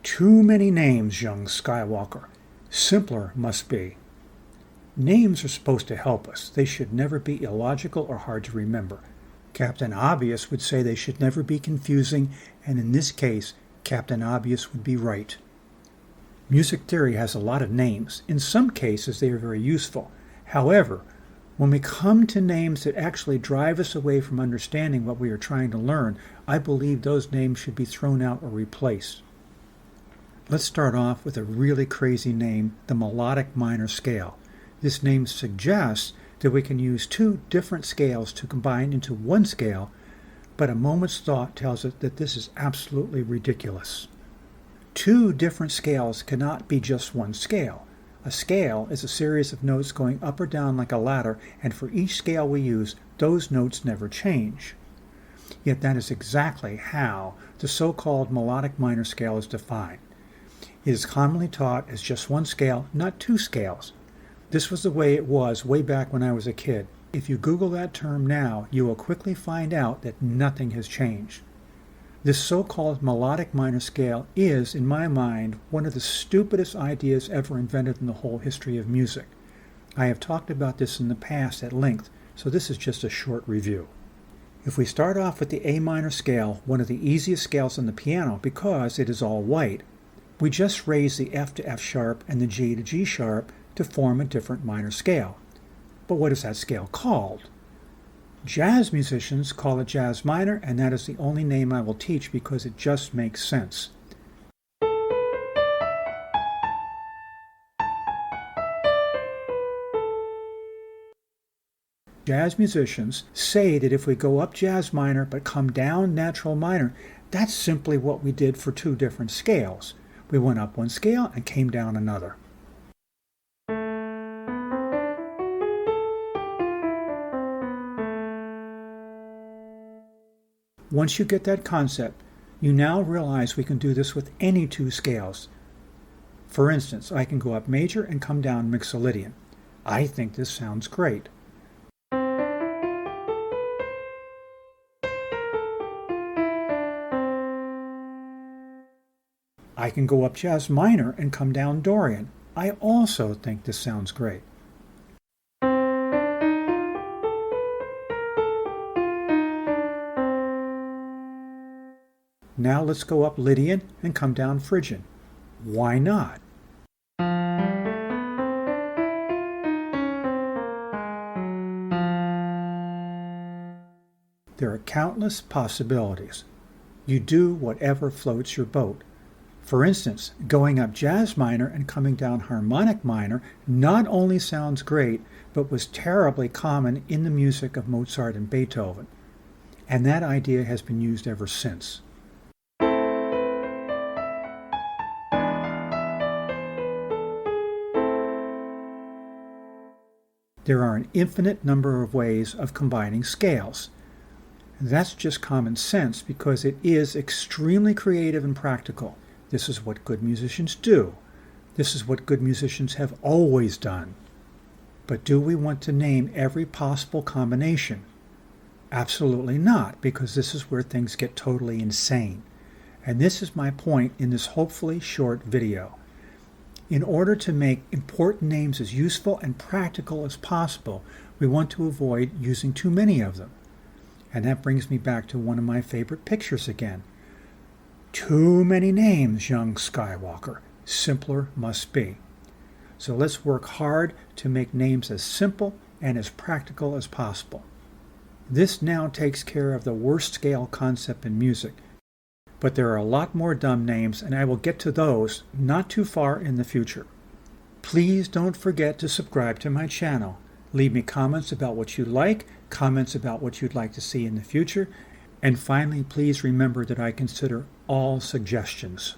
Too many names, young Skywalker. Simpler must be. Names are supposed to help us. They should never be illogical or hard to remember. Captain Obvious would say they should never be confusing, and in this case, Captain Obvious would be right. Music theory has a lot of names. In some cases, they are very useful. However, when we come to names that actually drive us away from understanding what we are trying to learn, I believe those names should be thrown out or replaced. Let's start off with a really crazy name, the melodic minor scale. This name suggests that we can use two different scales to combine into one scale, but a moment's thought tells us that this is absolutely ridiculous. Two different scales cannot be just one scale. A scale is a series of notes going up or down like a ladder, and for each scale we use, those notes never change. Yet that is exactly how the so-called melodic minor scale is defined. It is commonly taught as just one scale, not two scales. This was the way it was way back when I was a kid. If you Google that term now, you will quickly find out that nothing has changed. This so-called melodic minor scale is, in my mind, one of the stupidest ideas ever invented in the whole history of music. I have talked about this in the past at length, so this is just a short review. If we start off with the A minor scale, one of the easiest scales on the piano because it is all white, we just raise the F to F sharp and the G to G sharp to form a different minor scale. But what is that scale called? Jazz musicians call it jazz minor, and that is the only name I will teach because it just makes sense. Jazz musicians say that if we go up jazz minor but come down natural minor, that's simply what we did for two different scales. We went up one scale and came down another. Once you get that concept, you now realize we can do this with any two scales. For instance, I can go up major and come down mixolydian. I think this sounds great. I can go up jazz minor and come down Dorian. I also think this sounds great. Now let's go up Lydian and come down Phrygian. Why not? There are countless possibilities. You do whatever floats your boat. For instance, going up jazz minor and coming down harmonic minor not only sounds great, but was terribly common in the music of Mozart and Beethoven. And that idea has been used ever since. There are an infinite number of ways of combining scales. That's just common sense because it is extremely creative and practical. This is what good musicians do. This is what good musicians have always done. But do we want to name every possible combination? Absolutely not, because this is where things get totally insane. And this is my point in this hopefully short video. In order to make important names as useful and practical as possible, we want to avoid using too many of them. And that brings me back to one of my favorite pictures again. Too many names, young Skywalker. Simpler must be. So let's work hard to make names as simple and as practical as possible. This now takes care of the worst scale concept in music. But there are a lot more dumb names, and I will get to those not too far in the future. Please don't forget to subscribe to my channel. Leave me comments about what you like, comments about what you'd like to see in the future, and finally, please remember that I consider all suggestions.